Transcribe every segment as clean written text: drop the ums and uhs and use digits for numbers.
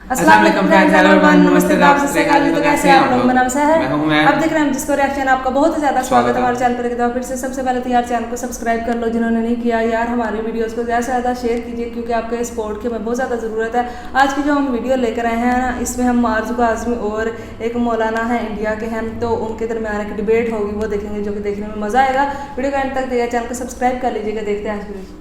अस्सलाम वालेकुम friends, hello everyone, नमस्ते आप तो कैसे हैं आप लोग। मेरा नाम है। अब देख रहे हैं जिसको रिएक्शन आपका बहुत ही ज़्यादा स्वागत है हमारे चैनल पर। फिर से सबसे पहले तो यार चैनल को सब्सक्राइब कर लो जिन्होंने नहीं किया। यार हमारी वीडियोस को ज़्यादा से ज़्यादा शेयर कीजिए क्योंकि आपके सपोर्ट की हमें बहुत ज़्यादा ज़रूरत है। आज की जो हम वीडियो लेकर आए हैं ना, इसमें हम आरज़ू काज़मी और एक मौलाना है इंडिया के हैं, तो उनके दरमियान एक डिबेट होगी, वो देखेंगे जो कि देखने में मज़ा आएगा। वीडियो का एंड तक देखिए, चैनल को सब्सक्राइब कर लीजिएगा। देखते हैं आज वीडियो।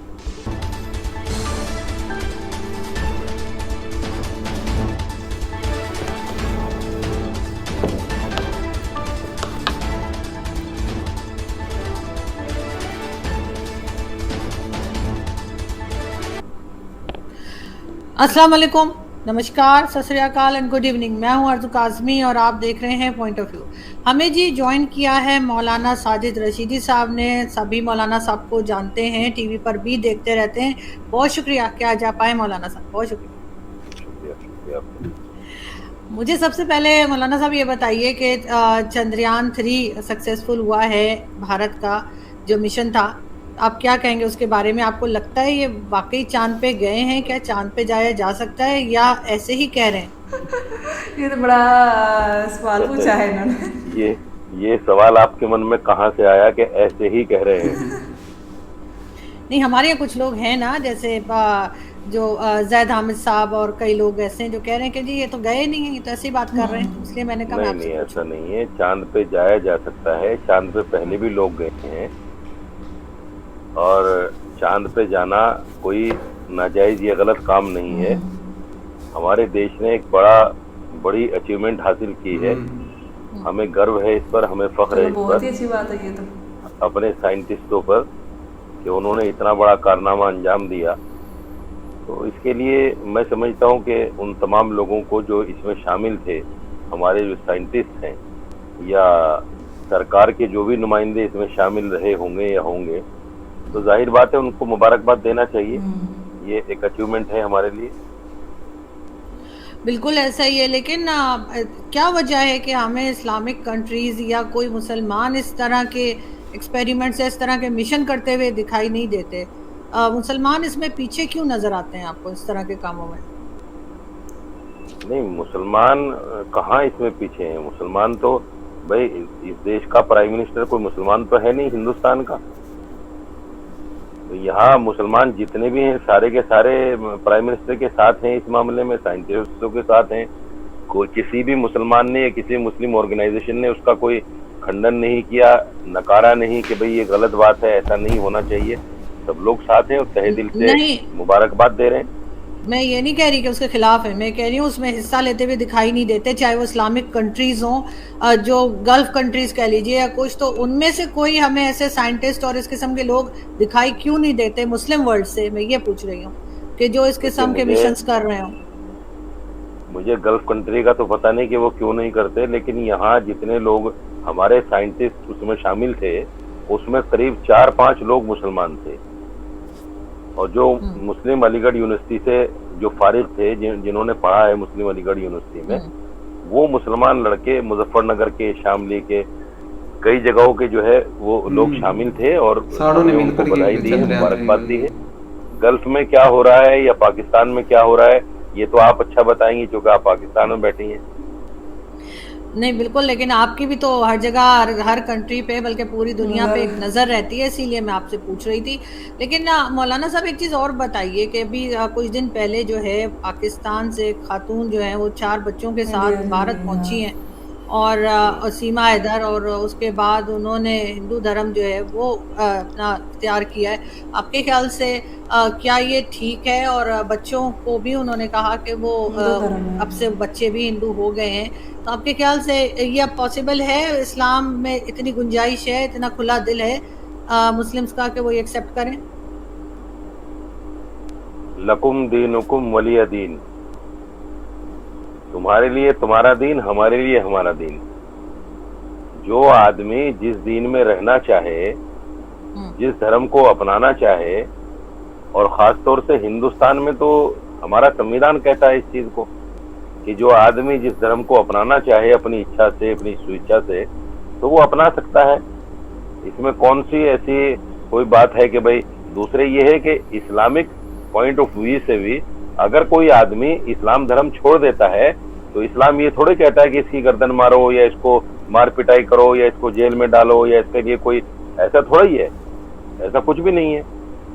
अस्सलाम वालेकुम, नमस्कार, सत श्री अकाल एंड गुड इवनिंग। मैं हूं आरज़ू काज़मी और आप देख रहे हैं पॉइंट ऑफ व्यू। हमें जी ज्वाइन किया है मौलाना साजिद रशीदी साहब ने। सभी मौलाना साहब को जानते हैं, टीवी पर भी देखते रहते हैं। बहुत शुक्रिया कि आज आप आए मौलाना साहब, बहुत शुक्रिया। मुझे सबसे पहले मौलाना साहब ये बताइए कि चंद्रयान 3 सक्सेसफुल हुआ है, भारत का जो मिशन था, आप क्या कहेंगे उसके बारे में? आपको लगता है ये वाकई चांद पे गए हैं? क्या चांद पे जाया जा सकता है या ऐसे ही कह रहे हैं? ये तो बड़ा सवाल पूछा है इन्होंने। ये सवाल आपके मन में कहाँ से आया कि ऐसे ही कह रहे हैं? नहीं, हमारे यहाँ कुछ लोग हैं ना, जैसे जो जैद हामिद साहब और कई लोग ऐसे हैं जो कह रहे हैं कि जी ये तो गए नहीं है, ये तो ऐसी बात कर रहे हैं, इसलिए मैंने कहा नहीं, ऐसा नहीं है। चांद पे जाया जा सकता है। चांद पे पहले भी लोग गए हैं और चांद पे जाना कोई नाजायज या गलत काम नहीं है। हमारे देश ने एक बड़ी अचीवमेंट हासिल की है। हमें गर्व है इस पर, हमें फख्र है इस बहुत ही अच्छी बात है ये तो अपने साइंटिस्टों पर कि उन्होंने इतना बड़ा कारनामा अंजाम दिया। तो इसके लिए मैं समझता हूँ कि उन तमाम लोगों को जो इसमें शामिल थे, हमारे जो साइंटिस्ट हैं या सरकार के जो भी नुमाइंदे इसमें शामिल रहे होंगे या होंगे, तो जाहिर बात है उनको मुबारकबाद देना चाहिए। ये एक अचीवमेंट है हमारे लिए। बिल्कुल ऐसा ही है, लेकिन क्या वजह है कि हमें इस्लामिक कंट्रीज या कोई मुसलमान इस तरह के एक्सपेरिमेंट्स या इस तरह के मिशन करते हुए दिखाई नहीं देते? मुसलमान इसमें पीछे क्यों नजर आते हैं आपको इस तरह के कामों में? नहीं, मुसलमान कहाँ इसमें पीछे हैं? मुसलमान तो भाई इस देश का प्राइम मिनिस्टर कोई मुसलमान तो है नहीं, हिंदुस्तान का। तो यहाँ मुसलमान जितने भी हैं सारे के सारे प्राइम मिनिस्टर के साथ हैं इस मामले में, साइंटिस्टों के साथ हैं। कोई किसी भी मुसलमान ने या किसी मुस्लिम ऑर्गेनाइजेशन ने उसका कोई खंडन नहीं किया, नकारा नहीं कि भाई ये गलत बात है, ऐसा नहीं होना चाहिए। सब लोग साथ हैं और तहे दिल से मुबारकबाद दे रहे हैं। मैं ये नहीं कह रही कि उसके खिलाफ है, मैं कह रही हूँ उसमें हिस्सा लेते हुए दिखाई नहीं देते, चाहे वो इस्लामिक कंट्रीज हों, जो गल्फ कंट्रीज कह लीजिए या कुछ, तो उनमें से कोई हमें ऐसे साइंटिस्ट और इस किस्म के लोग दिखाई क्यों नहीं देते मुस्लिम वर्ल्ड से? मैं ये पूछ रही हूँ कि जो इस किस्म के मिशंस कर रहे हो। मुझे गल्फ कंट्री का तो पता नहीं कि वो क्यों नहीं करते, लेकिन यहाँ जितने लोग हमारे साइंटिस्ट उसमें शामिल थे, उसमें करीब 4-5 लोग मुसलमान थे। और जो मुस्लिम अलीगढ़ यूनिवर्सिटी से जो फारिग थे, जिन्होंने पढ़ा है मुस्लिम अलीगढ़ यूनिवर्सिटी में, वो मुसलमान लड़के मुजफ्फरनगर के, शामली के, कई जगहों के जो है वो लोग शामिल थे और उनको बधाई दी है, मुबारकबाद दी है। गल्फ में क्या हो रहा है या पाकिस्तान में क्या हो रहा है ये तो आप अच्छा बताएंगी क्योंकि आप पाकिस्तान में बैठी हैं। नहीं बिल्कुल, लेकिन आपकी भी तो हर जगह, हर कंट्री पे, बल्कि पूरी दुनिया पे एक नज़र रहती है, इसीलिए मैं आपसे पूछ रही थी। लेकिन मौलाना साहब एक चीज़ और बताइए कि अभी कुछ दिन पहले जो है पाकिस्तान से खातून जो है वो 4 बच्चों के साथ भारत पहुंची हैं और सीमा हैदर, और उसके बाद उन्होंने हिंदू धर्म जो है वो अपना इख्तियार किया है। आपके ख्याल से क्या ये ठीक है? और बच्चों को भी उन्होंने कहा कि वो अब से बच्चे भी हिंदू हो गए हैं, तो आपके ख्याल से यह पॉसिबल है? इस्लाम में इतनी गुंजाइश है, इतना खुला दिल है मुस्लिम्स का कि वो ये एक्सेप्ट करें? लकुम दीनुकुम वलिय दीन, तुम्हारे लिए तुम्हारा दीन, हमारे लिए हमारा दीन। जो आदमी जिस दीन में रहना चाहे, जिस धर्म को अपनाना चाहे, और खास तौर से हिंदुस्तान में तो हमारा संविधान कहता है इस चीज को कि जो आदमी जिस धर्म को अपनाना चाहे अपनी इच्छा से, अपनी स्वेच्छा से, तो वो अपना सकता है। इसमें कौन सी ऐसी कोई बात है कि भाई? दूसरे ये है कि इस्लामिक पॉइंट ऑफ व्यू से भी अगर कोई आदमी इस्लाम धर्म छोड़ देता है तो इस्लाम ये थोड़े कहता है कि इसकी गर्दन मारो या इसको मार पिटाई करो या इसको जेल में डालो या इसके लिए कोई, ऐसा थोड़ा ही है, ऐसा कुछ भी नहीं है।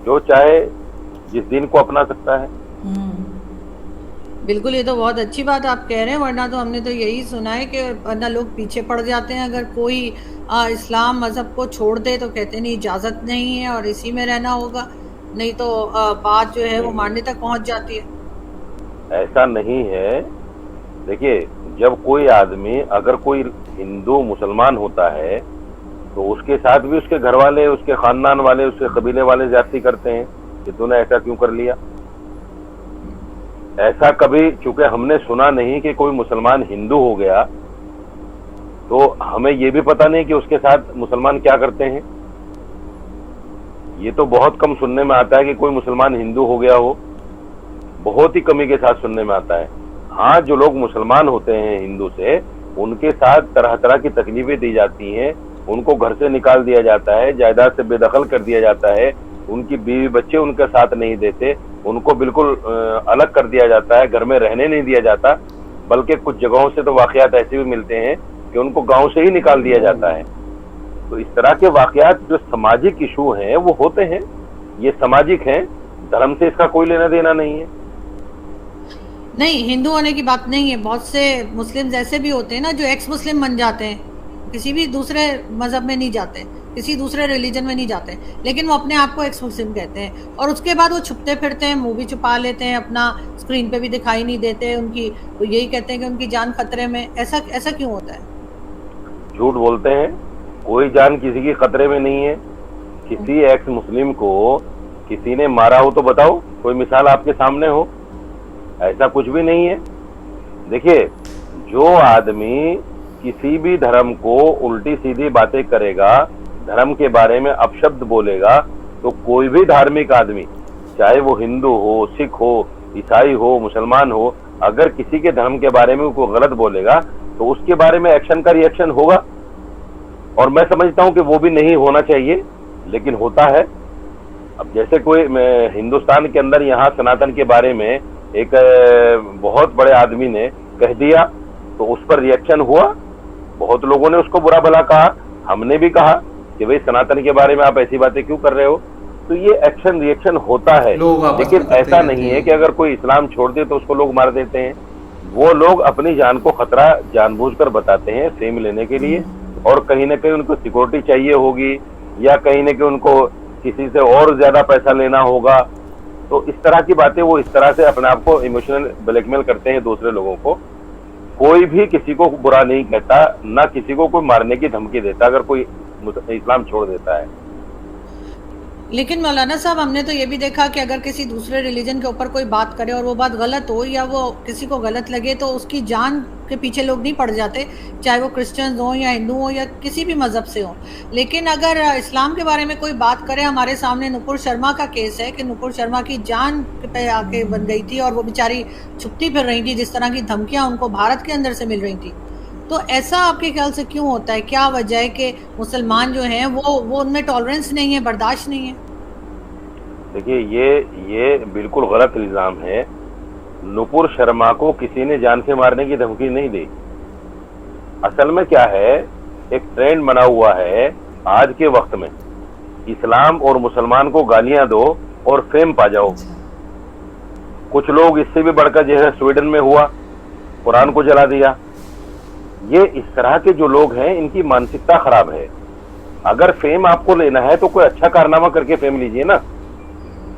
जो चाहे जिस दिन को अपना सकता है। बिल्कुल, ये तो बहुत अच्छी बात आप कह रहे हैं, वरना तो हमने तो यही सुना है कि वरना लोग पीछे पड़ जाते हैं। अगर कोई इस्लाम मजहब को छोड़ दे तो कहते नहीं इजाजत नहीं है और इसी में रहना होगा, नहीं तो बात जो है वो मारने तक पहुंच जाती है। ऐसा नहीं है। देखिए, जब कोई आदमी, अगर कोई हिंदू मुसलमान होता है तो उसके साथ भी उसके घर वाले, उसके खानदान वाले, उसके कबीले वाले ज्यादती करते हैं कि तूने ऐसा क्यों कर लिया। ऐसा कभी, चूंकि हमने सुना नहीं कि कोई मुसलमान हिंदू हो गया, तो हमें ये भी पता नहीं कि उसके साथ मुसलमान क्या करते हैं। ये तो बहुत कम सुनने में आता है कि कोई मुसलमान हिंदू हो गया हो, बहुत ही कमी के साथ सुनने में आता है। हाँ, जो लोग मुसलमान होते हैं हिंदू से, उनके साथ तरह तरह की तकलीफें दी जाती हैं, उनको घर से निकाल दिया जाता है, जायदाद से बेदखल कर दिया जाता है, उनकी बीवी बच्चे उनके साथ नहीं देते, उनको बिल्कुल अलग कर दिया जाता है, घर में रहने नहीं दिया जाता, बल्कि कुछ जगहों से तो वाकयात ऐसे भी मिलते हैं कि उनको गांव से ही निकाल दिया जाता है। तो इस तरह के वाकयात जो सामाजिक इशू हैं वो होते हैं, ये सामाजिक हैं, धर्म से इसका कोई लेना देना नहीं है। नहीं, हिंदू होने की बात नहीं है। बहुत से मुस्लिम ऐसे भी होते हैं ना जो एक्स मुस्लिम बन जाते हैं, किसी भी दूसरे मजहब में नहीं जाते, किसी दूसरे रिलीजन में नहीं जाते, लेकिन वो अपने आप को एक्स मुस्लिम कहते हैं और उसके बाद वो छुपते फिरते हैं, मुंह भी छुपा लेते हैं, अपना स्क्रीन पे भी दिखाई नहीं देते उनकी, वो यही कहते हैं कि उनकी जान खतरे में। ऐसा क्यों होता है? झूठ बोलते हैं, कोई जान किसी की खतरे में नहीं है। किसी एक्स मुस्लिम को किसी ने मारा हो तो बताओ, कोई मिसाल आपके सामने हो? ऐसा कुछ भी नहीं है। देखिए, जो आदमी किसी भी धर्म को उल्टी सीधी बातें करेगा, धर्म के बारे में अपशब्द बोलेगा, तो कोई भी धार्मिक आदमी, चाहे वो हिंदू हो, सिख हो, ईसाई हो, मुसलमान हो, अगर किसी के धर्म के बारे में कोई गलत बोलेगा तो उसके बारे में एक्शन का रिएक्शन होगा। और मैं समझता हूं कि वो भी नहीं होना चाहिए, लेकिन होता है। अब जैसे कोई हिंदुस्तान के अंदर यहाँ सनातन के बारे में एक बहुत बड़े आदमी ने कह दिया तो उस पर रिएक्शन हुआ, बहुत लोगों ने उसको बुरा भला कहा, हमने भी कहा कि भाई सनातन के बारे में आप ऐसी बातें क्यों कर रहे हो। तो ये एक्शन रिएक्शन होता है, लेकिन ऐसा नहीं है कि अगर कोई इस्लाम छोड़ दे तो उसको लोग मार देते हैं। वो लोग अपनी जान को खतरा जानबूझकर बताते हैं फेम लेने के लिए, और कहीं ना कहीं उनको सिक्योरिटी चाहिए होगी या कहीं ना कहीं उनको किसी से और ज्यादा पैसा लेना होगा। तो इस तरह की बातें वो इस तरह से अपने आप को इमोशनल ब्लैकमेल करते हैं दूसरे लोगों को। कोई भी किसी को बुरा नहीं कहता, ना किसी को कोई मारने की धमकी देता अगर कोई इस्लाम छोड़ देता है। लेकिन मौलाना साहब, हमने तो ये भी देखा कि अगर किसी दूसरे रिलीजन के ऊपर कोई बात करे और वो बात गलत हो या वो किसी को गलत लगे तो उसकी जान के पीछे लोग नहीं पड़ जाते, चाहे वो क्रिश्चियंस हो या हिंदू हो या किसी भी मजहब से हो। लेकिन अगर इस्लाम के बारे में कोई बात करे, हमारे सामने नुपुर शर्मा का केस है कि नुपुर शर्मा की जान पे आके बन गई थी और वो बेचारी छुपती फिर रही थी, जिस तरह की धमकियां उनको भारत के अंदर से मिल रही थी। तो ऐसा आपके ख्याल से क्यों होता है? क्या वजह है कि मुसलमान जो हैं वो उनमें टॉलरेंस नहीं है, बर्दाश्त नहीं है? देखिए, ये बिल्कुल गलत इल्जाम है। नुपुर शर्मा को किसी ने जान से मारने की धमकी नहीं दी। असल में क्या है, एक ट्रेंड बना हुआ है आज के वक्त में, इस्लाम और मुसलमान को गालियां दो और फेम पा जाओ। कुछ लोग इससे भी बढ़कर, जैसे स्वीडन में हुआ, कुरान को जला दिया। ये इस तरह के जो लोग हैं, इनकी मानसिकता खराब है। अगर फेम आपको लेना है तो कोई अच्छा कारनामा करके फेम लीजिए ना,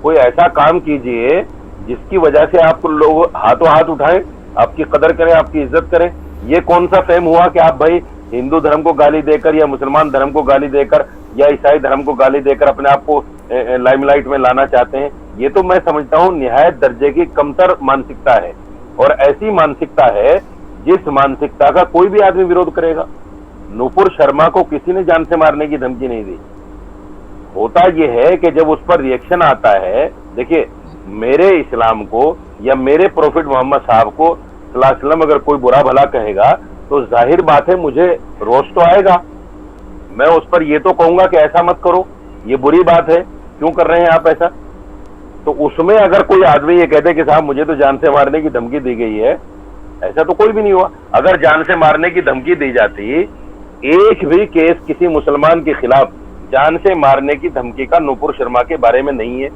कोई ऐसा काम कीजिए जिसकी वजह से आप लोग हाथों हाथ उठाएं, आपकी कदर करें, आपकी इज्जत करें। ये कौन सा फेम हुआ कि आप भाई हिंदू धर्म को गाली देकर या मुसलमान धर्म को गाली देकर या ईसाई धर्म को गाली देकर अपने आप को लाइमलाइट में लाना चाहते हैं? ये तो मैं समझता हूँ निहायत दर्जे की कमतर मानसिकता है, और ऐसी मानसिकता है जिस मानसिकता का कोई भी आदमी विरोध करेगा। नुपुर शर्मा को किसी ने जान से मारने की धमकी नहीं दी। होता यह है कि जब उस पर रिएक्शन आता है, देखिए, मेरे इस्लाम को या मेरे प्रॉफिट मोहम्मद साहब को सल्लल्लाहु अलैहि वसल्लम अगर कोई बुरा भला कहेगा तो जाहिर बात है मुझे रोष तो आएगा। मैं उस पर ये तो कहूंगा कि ऐसा मत करो, ये बुरी बात है, क्यों कर रहे हैं आप ऐसा। तो उसमें अगर कोई आदमी ये कहते कि साहब मुझे तो जान से मारने की धमकी दी गई है, ऐसा तो कोई भी नहीं हुआ। अगर जान से मारने की धमकी दी जाती, एक भी केस किसी मुसलमान के खिलाफ जान से मारने की धमकी का नूपुर शर्मा के बारे में नहीं है।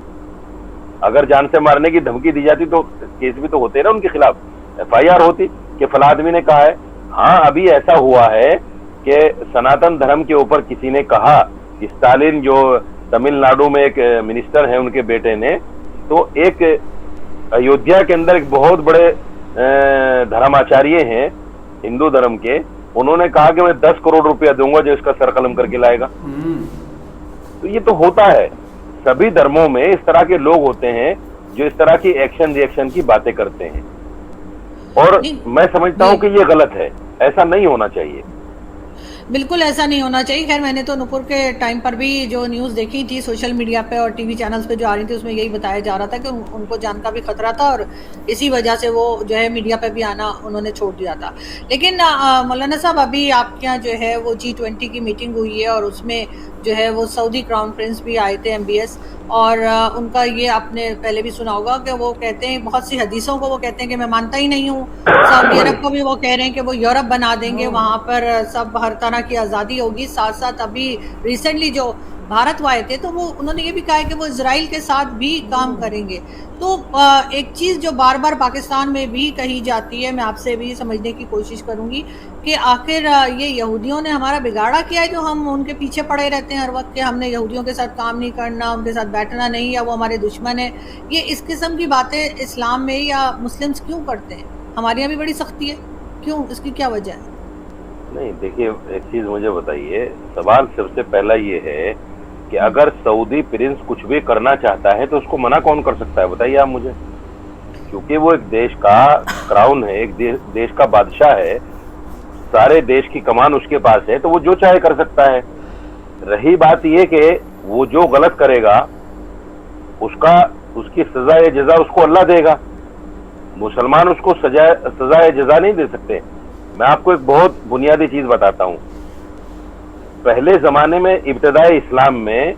अगर जान से मारने की धमकी दी जाती तो केस भी तो होते ना उनके खिलाफ, FIR होती कि फला आदमी ने कहा है। हाँ, अभी ऐसा हुआ है कि सनातन धर्म के ऊपर किसी ने कहा, स्टालिन जो तमिलनाडु में एक मिनिस्टर है उनके बेटे ने, तो एक अयोध्या के अंदर एक बहुत बड़े धर्माचार्य हैं हिंदू धर्म के, उन्होंने कहा कि मैं 10 करोड़ रुपया दूंगा जो इसका सर कलम करके लाएगा। तो ये तो होता है, सभी धर्मों में इस तरह के लोग होते हैं जो इस तरह की एक्शन रिएक्शन की बातें करते हैं, और मैं समझता हूं कि ये गलत है, ऐसा नहीं होना चाहिए। बिल्कुल ऐसा नहीं होना चाहिए। खैर मैंने तो नुपुर के टाइम पर भी जो न्यूज़ देखी थी सोशल मीडिया पे और टीवी चैनल्स पे जो आ रही थी, उसमें यही बताया जा रहा था कि उनको जान का भी खतरा था और इसी वजह से वो जो है मीडिया पे भी आना उन्होंने छोड़ दिया था। लेकिन मौलाना साहब, अभी आपके यहाँ जो है वो G20 की मीटिंग हुई है और उसमें जो है वो सऊदी क्राउन प्रिंस भी आए थे, MBS, और उनका ये आपने पहले भी सुना होगा कि वो कहते हैं, बहुत सी हदीसों को वो कहते हैं कि मैं मानता ही नहीं हूँ। सऊदी अरब को भी वो कह रहे हैं कि वो यूरोप बना देंगे, वहाँ पर सब हर तरह की आज़ादी होगी। साथ साथ अभी रिसेंटली जो भारत आए थे तो वो उन्होंने ये भी कहा है कि वो इजराइल के साथ भी काम करेंगे। तो एक चीज़ जो बार बार पाकिस्तान में भी कही जाती है, मैं आपसे भी समझने की कोशिश करूंगी कि आखिर ये यहूदियों ने हमारा बिगाड़ा किया है जो हम उनके पीछे पड़े रहते हैं हर वक्त कि हमने यहूदियों के साथ काम नहीं करना, उनके साथ बैठना नहीं, या वो हमारे दुश्मन है। ये इस किस्म की बातें इस्लाम में या मुस्लिम्स क्यों करते हैं? हमारे यहाँ भी बड़ी सख्ती है, क्यों, इसकी क्या वजह है? नहीं, देखिए, एक चीज मुझे बताइए, सवाल सबसे पहला ये है कि अगर सऊदी प्रिंस कुछ भी करना चाहता है तो उसको मना कौन कर सकता है, बताइए आप मुझे। क्योंकि वो एक देश का क्राउन है, एक देश का बादशाह है, सारे देश की कमान उसके पास है, तो वो जो चाहे कर सकता है। रही बात ये कि वो जो गलत करेगा उसकी सजा या जजा उसको अल्लाह देगा, मुसलमान उसको सजा या जजा नहीं दे सकते। मैं आपको एक बहुत बुनियादी चीज बताता हूँ। पहले जमाने में इब्तिदाई इस्लाम में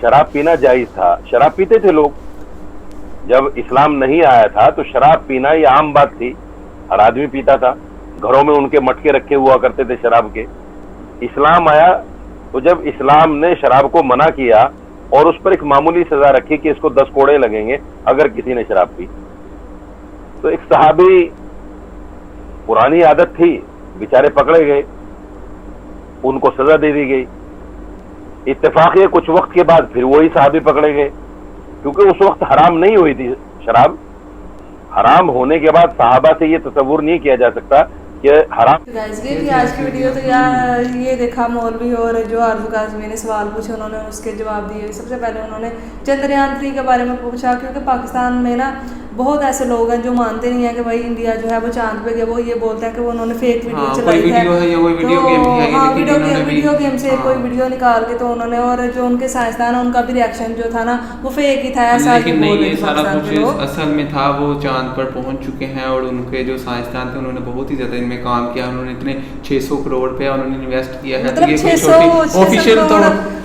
शराब पीना जायज था, शराब पीते थे लोग। जब इस्लाम नहीं आया था तो शराब पीना ये आम बात थी, हर आदमी पीता था, घरों में उनके मटके रखे हुआ करते थे शराब के। इस्लाम आया तो जब इस्लाम ने शराब को मना किया और उस पर एक मामूली सजा रखी कि इसको 10 कोड़े लगेंगे अगर किसी ने शराब पी, तो एक सहाबी, पुरानी आदत थी, बेचारे पकड़े गए, उनको सजा दे दी गई। इत्तेफाक है कुछ वक्त के बाद फिर वही सहाबी पकड़े गए, क्योंकि उस वक्त हराम नहीं हुई थी शराब। हराम होने के बाद सहाबा से ये तस्वुर नहीं किया जा सकता कि हराम। गाइस, ये थी आज की वीडियो। तो यार ये देखा मौलवी और जो आरज़ू काज़मी ने सवाल पूछे, उन्होंने उसके जवाब दिए। सबसे पहले उन्होंने चंद्रयान 3 के बारे में पूछा, क्योंकि पाकिस्तान में ना बहुत ऐसे लोग हैं जो मानते नहीं है कि भाई इंडिया जो है वो चांद पे गया। वो ये बोलते हैं कि वो उन्होंने फेक वीडियो चलाई है, वीडियो गेम से कोई वीडियो निकाल के तो उन्होंने, और जो उनके साइंसदान है उनका भी रिएक्शन जो था ना वो फेक ही था, ऐसा लेकिन नहीं, ये सारा कुछ असल में था। वो चांद पर पहुंच चुके हैं और उनके जो साइंसदान थे उन्होंने बहुत ही ज्यादा इनमें काम किया। उन्होंने इतने 600 करोड़ रुपया उन्होंने इन्वेस्ट किया है, मतलब 600 ऑफिशियल तो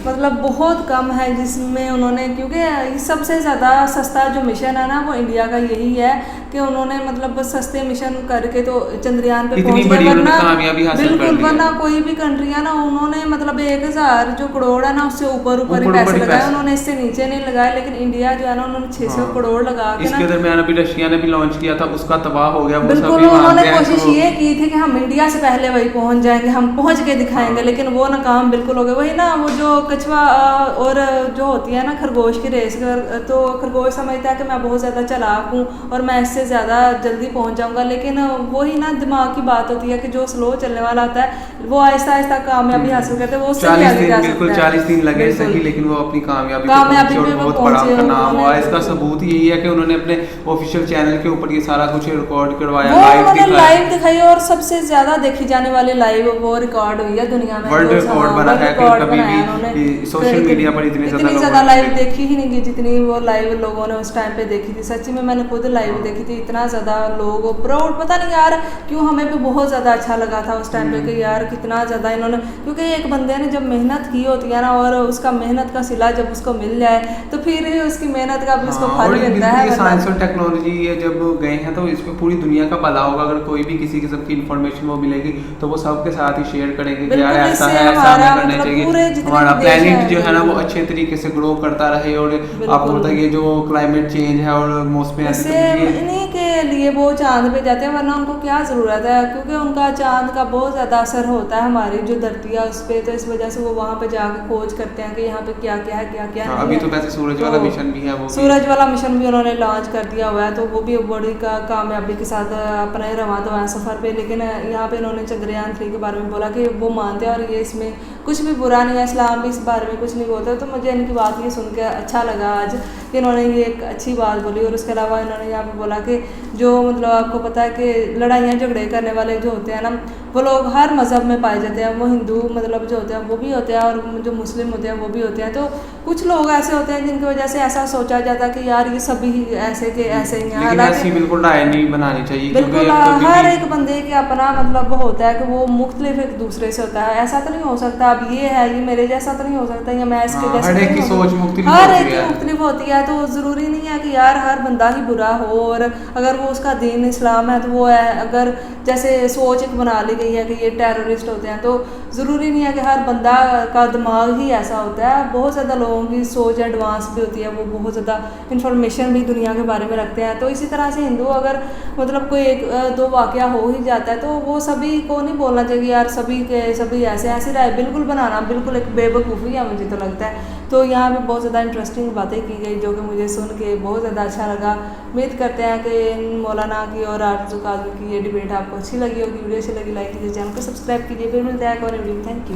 मतलब बहुत कम है, जिसमें उन्होंने, क्योंकि सबसे ज़्यादा सस्ता जो मिशन है ना वो इंडिया का यही है कि उन्होंने मतलब सस्ते मिशन करके तो चंद्रयान पे पहुंच गए। वरना कोई भी कंट्री है ना, उन्होंने मतलब 1000 जो करोड़ है ना उससे ऊपर ही पैसे लगाए, उन्होंने इससे नीचे नहीं लगाए। लेकिन इंडिया जो है ना उन्होंने 600 करोड़ लगा के इसके दरमियान अभी रशिया ने भी लॉन्च किया था, उसका तबाह हो गया। बिल्कुल, उन्होंने कोशिश ये की थी कि हम इंडिया से पहले वही पहुंच जाएंगे, हम पहुंच के दिखाएंगे, लेकिन वो नाकाम बिल्कुल हो गए। वही ना, वो जो कछुआ और जो होती है ना खरगोश की रेस, तो खरगोश समझता है कि मैं बहुत ज़्यादा चालाक हूँ और मैं इससे ज़्यादा जल्दी पहुँच जाऊँगा, लेकिन वही ना दिमाग की बात होती है कि जो स्लो चलने वाला होता है वो आहिस्ता आहिस्ता कामयाबी हासिल करते हैं, वो उससे भी आगे जा सकता है। 40 दिन लगे सही, लेकिन वो अपनी कामयाबी पे बहुत बड़ा नाम हुआ। इसका सबूत यही है कि उन्होंने अपने ऑफिशियल चैनल के ऊपर ये सारा कुछ रिकॉर्ड करवाया, लाइव दिखाई, और सबसे ज्यादा देखी जाने वाली लाइव वो रिकॉर्ड हुई है दुनिया में, वर्ल्ड रिकॉर्ड बना है। कभी भी सोशल मीडिया पर इतनी ज्यादा लाइव देखी ही नहीं, जितनी वो लाइव लोगों ने उस टाइम पे देखी थी। सच्ची में मैंने खुद लाइव देखी थी, कि इतना ज़्यादा लोग प्राउड, पता नहीं यार क्यों, हमें भी बहुत ज़्यादा अच्छा लगा था उस टाइम पे कि यार कितना ज़्यादा इन्होंने, क्योंकि एक बंदे ने जब मेहनत की होती है ना और उसका मेहनत का सिला जब उसको मिल जाए तो फिर उसकी मेहनत का भी उसको फल मिलता है। साइंस और टेक्नोलॉजी ये जब गए हैं तो इसमें पूरी दुनिया का भला होगा। अगर कोई भी किसी किस्म की इन्फॉर्मेशन वो मिलेगी तो वो सबके साथ ही शेयर करेंगे कि यार ऐसा है, ऐसा हमें करना चाहिए, हमारा प्लेनेट जो है ना वो अच्छे तरीके से ग्रो करता रहे। और आपको पता है ये जो क्लाइमेट चेंज है और मौसम इन्हीं के लिए वो चांद पे जाते हैं, वरना उनको क्या ज़रूरत है, क्योंकि उनका चांद का बहुत ज़्यादा असर होता है हमारी जो धरती है उस पर, तो इस वजह से वो वहाँ पे जाके खोज करते हैं कि यहाँ पे क्या क्या है, क्या क्या अभी तो वैसे सूरज वाला मिशन भी है, वो सूरज वाला मिशन भी उन्होंने लॉन्च कर दिया हुआ है, तो वो भी बड़ी कामयाबी के साथ अपना ही रवा दो है सफ़र पे। लेकिन यहाँ पे इन्होंने चंद्रयान 3 के बारे में बोला कि वो मानते हैं और ये इसमें कुछ भी बुरा नहीं है, इस्लाम भी इस बारे में कुछ नहीं बोलता। तो मुझे इनकी बात ये सुन के अच्छा लगा आज कि इन्होंने ये एक अच्छी बात बोली। और उसके अलावा इन्होंने यहाँ पे बोला कि जो मतलब आपको पता है कि लड़ाइयाँ झगड़े करने वाले जो होते हैं ना वो लोग हर मज़हब में पाए जाते हैं, वो हिंदू मतलब जो होते हैं वो भी होते हैं और जो मुस्लिम होते हैं वो भी होते हैं। तो कुछ लोग ऐसे होते हैं जिनकी वजह से ऐसा सोचा जाता है कि यार ये सभी ऐसे के ऐसे ही हैं, हालांकि बिल्कुल राय नहीं बनानी चाहिए, बिल्कुल हर एक बंदे के अपना मतलब होता है कि वो मुख्तलिफ एक दूसरे से होता है। ऐसा तो नहीं हो सकता अब ये है ये मेरे जैसा तो नहीं हो सकता या मैं इसके जैसा, हर एक की सोच मुख्तलिफ होती है। तो ज़रूरी नहीं है कि यार हर बंदा ही बुरा हो, और अगर वो उसका दीन इस्लाम है तो वो है, अगर जैसे सोच एक बना ली गई है कि ये टेररिस्ट होते हैं, तो ज़रूरी नहीं है कि हर बंदा का दिमाग ही ऐसा होता है। बहुत ज़्यादा लोगों की सोच एडवांस भी होती है, वो बहुत ज़्यादा इंफॉर्मेशन भी दुनिया के बारे में रखते हैं। तो इसी तरह से हिंदू अगर मतलब कोई एक दो वाक़या हो ही जाता है तो वो सभी को नहीं बोलना चाहिए यार सभी के सभी ऐसी राय बिल्कुल बनाना बिल्कुल एक बेवकूफ़ी है मुझे तो लगता है। तो यहाँ पे बहुत ज़्यादा इंटरेस्टिंग बातें की गई जो कि मुझे सुन के बहुत ज़्यादा अच्छा लगा। उम्मीद करते हैं कि मौलाना की और आरज़ू काज़मी की ये डिबेट आपको अच्छी लगी होगी। वीडियो अच्छी लगी लाइक कीजिए, चैनल को सब्सक्राइब कीजिए। फिर मिलते हैं एक और वीडियो में। Thank you.